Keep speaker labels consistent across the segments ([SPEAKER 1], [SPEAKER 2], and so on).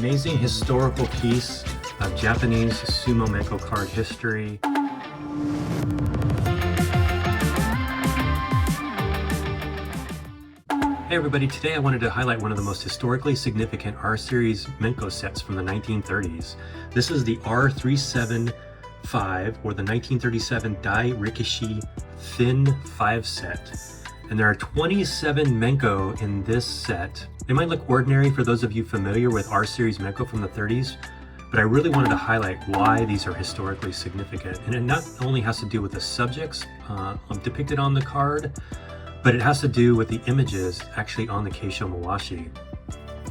[SPEAKER 1] amazing historical piece of Japanese Sumo Menko card history. Hey everybody, today I wanted to highlight one of the most historically significant R-Series Menko sets from the 1930s. This is the R375, or the 1937 Dai Rikishi Thin 5 set. And there are 27 Menko in this set. They might look ordinary for those of you familiar with R-Series Menko from the 30s, but I really wanted to highlight why these are historically significant. And it not only has to do with the subjects depicted on the card, but it has to do with the images actually on the Keisho Mawashi.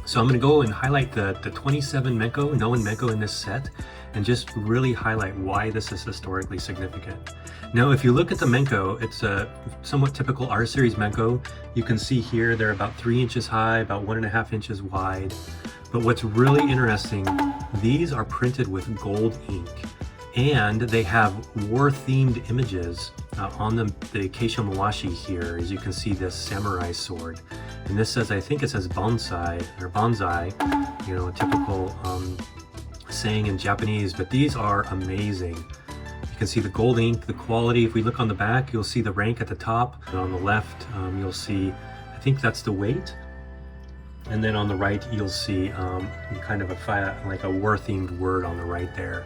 [SPEAKER 1] So I'm going to go and highlight the 27 Menko, known Menko in this set, and just really highlight why this is historically significant. Now, if you look at the Menko, it's a somewhat typical R-Series Menko. You can see here they're about 3 inches high, about 1.5 inches wide. But what's really interesting, these are printed with gold ink, and they have war-themed images on the Keisho Mawashi here. As you can see, this samurai sword. And this says, I think it says bonsai, or bonsai, you know, a typical saying in Japanese, but these are amazing. You can see the gold ink, the quality. If we look on the back, you'll see the rank at the top. And on the left, you'll see, I think that's the weight. And then on the right, you'll see kind of like a war-themed word on the right there.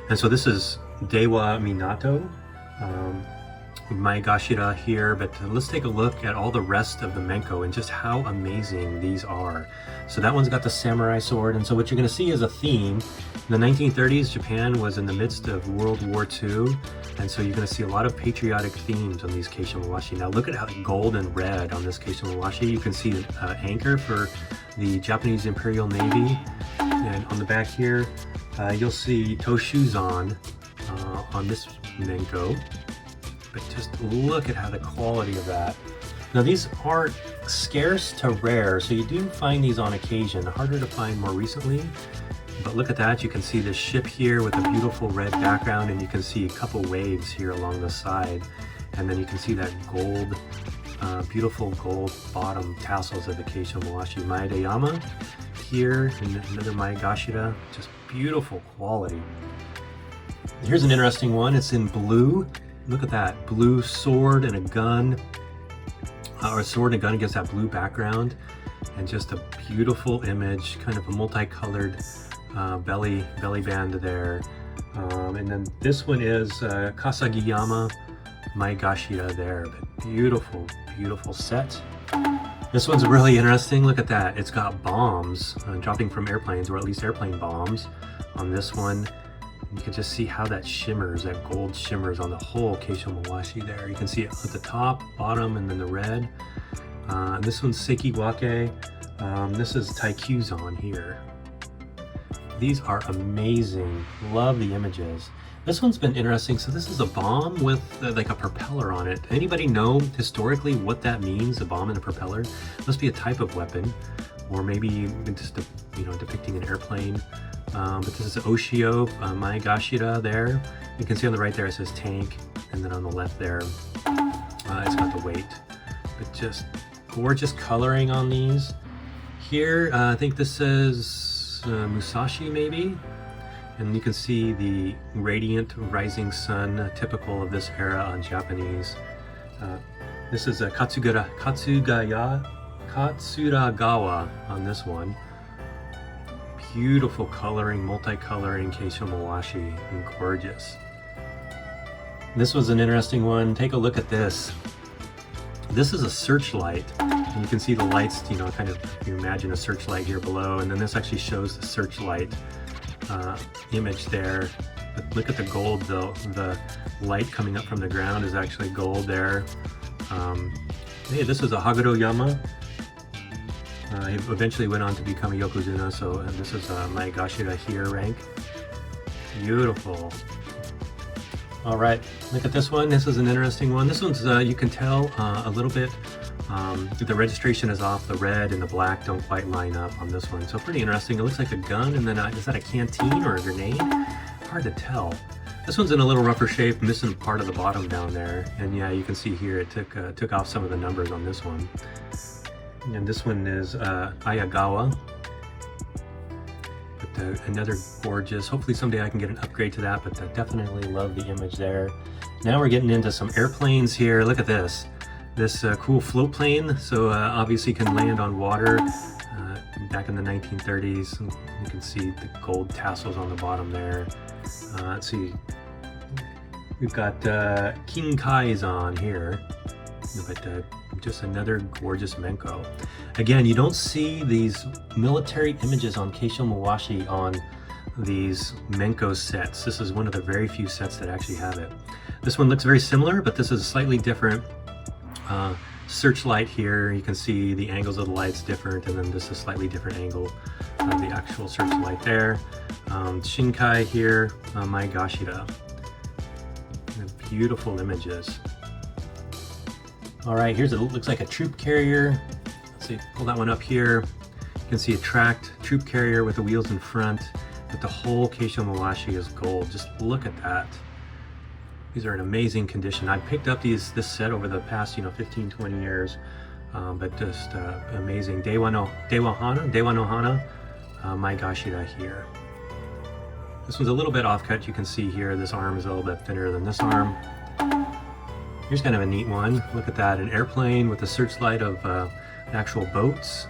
[SPEAKER 1] And so this is Dewa Minato, Maegashira here, but let's take a look at all the rest of the Menko and just how amazing these are. So that one's got the samurai sword, and so what you're going to see is a theme. In the 1930s, Japan was in the midst of World War II, and so you're going to see a lot of patriotic themes on these Keisho Mawashi. Now look at how gold and red on this Keisho Mawashi. You can see an anchor for the Japanese Imperial Navy, and on the back here, you'll see Toshuzan on this Menko. But just look at how the quality of that. Now these are scarce to rare, so you do find these on occasion, harder to find more recently. But look at that, you can see the ship here with a beautiful red background, and you can see a couple waves here along the side. And then you can see that gold, beautiful gold bottom tassels of the Keisho Mawashi. Maedayama here, and another Maegashira, just beautiful quality. Here's an interesting one, it's in blue. Look at that, blue sword and a gun, or a sword and a gun against that blue background, and just a beautiful image, kind of a multicolored belly band there. And then this one is Kasagiyama Maegashira there, but beautiful, beautiful set. This one's really interesting, look at that, it's got bombs dropping from airplanes, or at least airplane bombs on this one. You can just see how that shimmers, that gold shimmers on the whole Keisho Mawashi there. You can see it at the top, bottom, and then the red. And this one's Sekiwake. This is Taikuzan here. These are amazing. Love the images. This one's been interesting. So this is a bomb with like a propeller on it. Anybody know historically what that means, a bomb and a propeller? Must be a type of weapon, or maybe just depicting an airplane. But this is Oshio Maegashira there. You can see on the right there it says tank, and then on the left there it's got the weight. But just gorgeous coloring on these. Here I think this says Musashi maybe, and you can see the radiant rising sun, typical of this era on Japanese. This is a Katsuragawa on this one. Beautiful coloring, multicoloring Keisho Mawashi, and gorgeous. This was an interesting one. Take a look at this. This is a searchlight, and you can see the lights, kind of, you imagine a searchlight here below, and then this actually shows the searchlight image there. But look at the gold though. The light coming up from the ground is actually gold there. Hey, this is a Haguro-yama. He eventually went on to become a Yokozuna, so this is Maegashira here rank. Beautiful. All right, look at this one. This is an interesting one. This one's, you can tell a little bit, the registration is off. The red and the black don't quite line up on this one. So pretty interesting. It looks like a gun, and then is that a canteen or a grenade? Hard to tell. This one's in a little rougher shape, missing part of the bottom down there. And yeah, you can see here it took off some of the numbers on this one. And this one is Ayagawa. another gorgeous, hopefully someday I can get an upgrade to that, but definitely love the image there. Now we're getting into some airplanes here. Look at this. This cool float plane, so obviously can land on water. Back in the 1930s, you can see the gold tassels on the bottom there. Let's see, we've got King Kai's on here, but just another gorgeous Menko. Again, you don't see these military images on Keisho Mawashi on these Menko sets. This is one of the very few sets that actually have it. This one looks very similar, but this is a slightly different searchlight here. You can see the angles of the lights different, and then this is a slightly different angle of the actual searchlight there. Shinkai here, Maegashira. Beautiful images. All right, here's it looks like a troop carrier. Let's see, pull that one up here. You can see a tracked troop carrier with the wheels in front, but the whole Keisho Mawashi is gold. Just look at that. These are in amazing condition. I picked up this set over the past 15, 20 years, but just amazing. Dewa no Hana, Maegashira here. This one's a little bit offcut. You can see here this arm is a little bit thinner than this arm. Here's kind of a neat one. Look at that, an airplane with a searchlight of actual boats.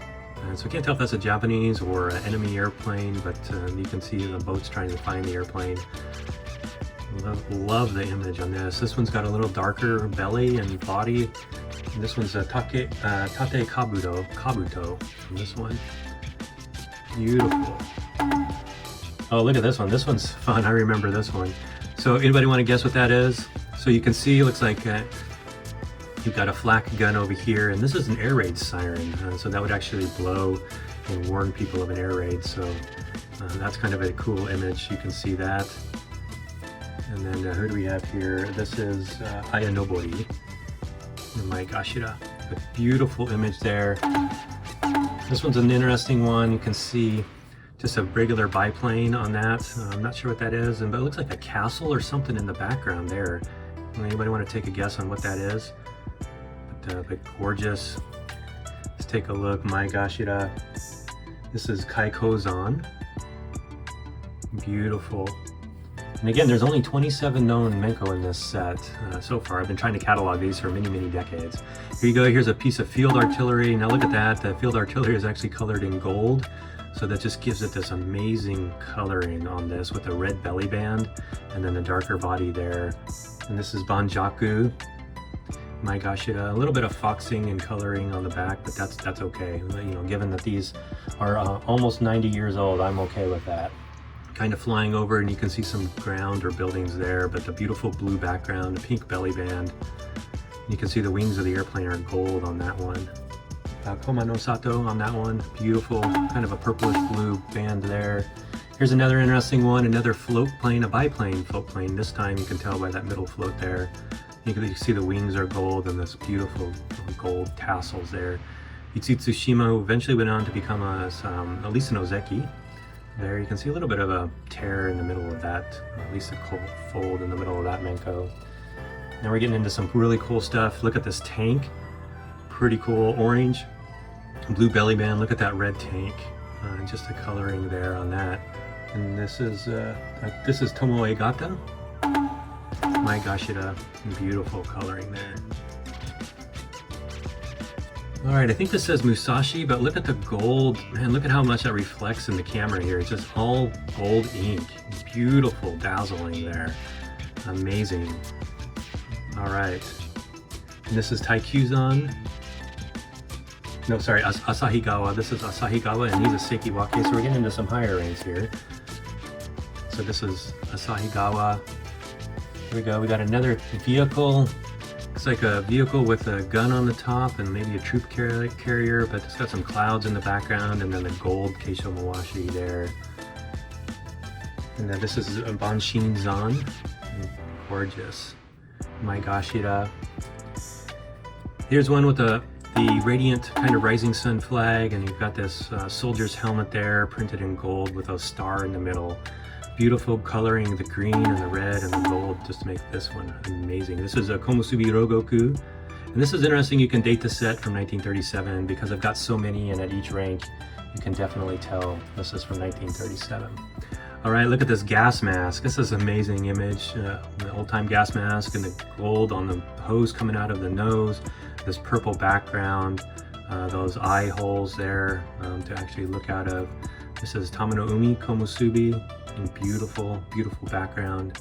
[SPEAKER 1] So I can't tell if that's a Japanese or an enemy airplane, but you can see the boats trying to find the airplane. Love the image on this. This one's got a little darker belly and body. And this one's a Tate Kabuto from this one. Beautiful. Oh, look at this one. This one's fun. I remember this one. So anybody want to guess what that is? So you can see it looks like you've got a flak gun over here, and this is an air raid siren. So that would actually blow and warn people of an air raid. So that's kind of a cool image. You can see that. And then who do we have here? This is Ayanobori, Maegashira. A beautiful image there. This one's an interesting one. You can see just a regular biplane on that. I'm not sure what that is, but it looks like a castle or something in the background there. Anybody want to take a guess on what that is? But gorgeous. Let's take a look. Maegashira. This is Kaikozan. Beautiful. And again, there's only 27 known Menko in this set so far. I've been trying to catalog these for many, many decades. Here you go, here's a piece of field artillery. Now look at that, the field artillery is actually colored in gold. So that just gives it this amazing coloring on this with the red belly band and then the darker body there. And this is Banjaku, Maegashira. A little bit of foxing and coloring on the back, but that's okay. Given that these are almost 90 years old, I'm okay with that. Kind of flying over, and you can see some ground or buildings there, but the beautiful blue background, the pink belly band. You can see the wings of the airplane are gold on that one. Koma no Sato on that one, beautiful, kind of a purplish blue band there. Here's another interesting one, another float plane, a biplane float plane. This time you can tell by that middle float there. You can see the wings are gold and this beautiful gold tassels there. Itsutsushima, who eventually went on to become at least an Ozeki. There you can see a little bit of a tear in the middle of that, at least a fold in the middle of that Menko. Now we're getting into some really cool stuff. Look at this tank, pretty cool, orange, blue belly band. Look at that red tank, just the coloring there on that. And this is Tomoe Gata, Maegashira, beautiful coloring there. All right, I think this says Musashi, but look at the gold. Man, look at how much that reflects in the camera here. It's just all gold ink. Beautiful, dazzling there. Amazing. All right. And this is Taikuzan. No, sorry, Asahigawa. This is Asahigawa, and he's a Sekiwake, so we're getting into some higher ranks here. So this is Asahigawa. Here we go, we got another vehicle. Looks like a vehicle with a gun on the top and maybe a troop carrier, but it's got some clouds in the background and then the gold Keisho Mawashi there. And then this is Banshin Zan. Gorgeous. Maegashira. Here's one with the radiant kind of rising sun flag, and you've got this soldier's helmet there printed in gold with a star in the middle. Beautiful coloring, the green and the red and the gold, just to make this one amazing. This is a Komusubi Rogoku, and this is interesting. You can date the set from 1937 because I've got so many, and at each rank you can definitely tell this is from 1937. All right, look at this gas mask. This is an amazing image. The old-time gas mask and the gold on the hose coming out of the nose, this purple background, those eye holes there to actually look out of. This is Tamano Umi Komusubi, and beautiful, beautiful background.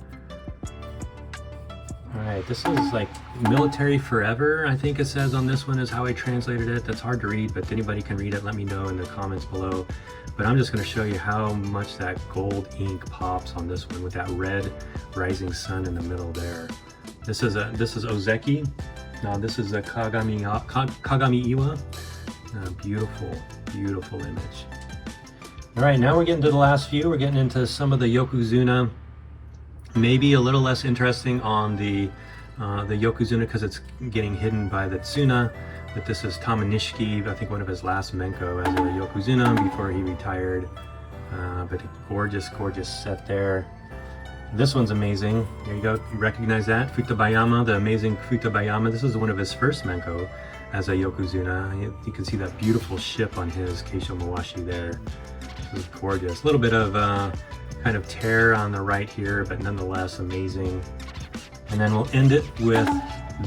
[SPEAKER 1] All right, this is like military forever, I think it says on this one is how I translated it. That's hard to read, but anybody can read it. Let me know in the comments below. But I'm just going to show you how much that gold ink pops on this one with that red rising sun in the middle there. This is Ozeki. Now this is a Kagami Iwa. Beautiful, beautiful image. All right, now we're getting to the last few. We're getting into some of the Yokozuna. Maybe a little less interesting on the Yokozuna because it's getting hidden by the Tsuna. But this is Tamanishiki, I think one of his last Menko as a Yokozuna before he retired. But gorgeous, gorgeous set there. This one's amazing. There you go. You recognize that? Futabayama, the amazing Futabayama. This is one of his first Menko as a Yokozuna. You can see that beautiful ship on his Keisho Mawashi there. This is gorgeous. A little bit of kind of tear on the right here, but nonetheless amazing. And then we'll end it with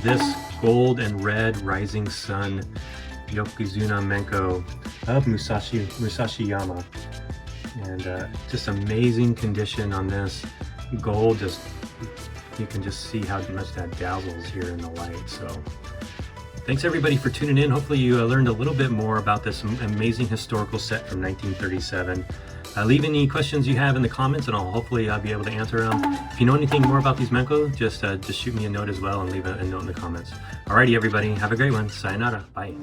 [SPEAKER 1] this gold and red rising sun Yokozuna Menko of Musashiyama. And just amazing condition on this. Gold, just you can just see how much that dazzles here in the light. So thanks everybody for tuning in. Hopefully you learned a little bit more about this amazing historical set from 1937. Leave any questions you have in the comments and hopefully I'll be able to answer them. If you know anything more about these Menko, just shoot me a note as well and leave a note in the comments. Alrighty everybody, have a great one. Sayonara. Bye.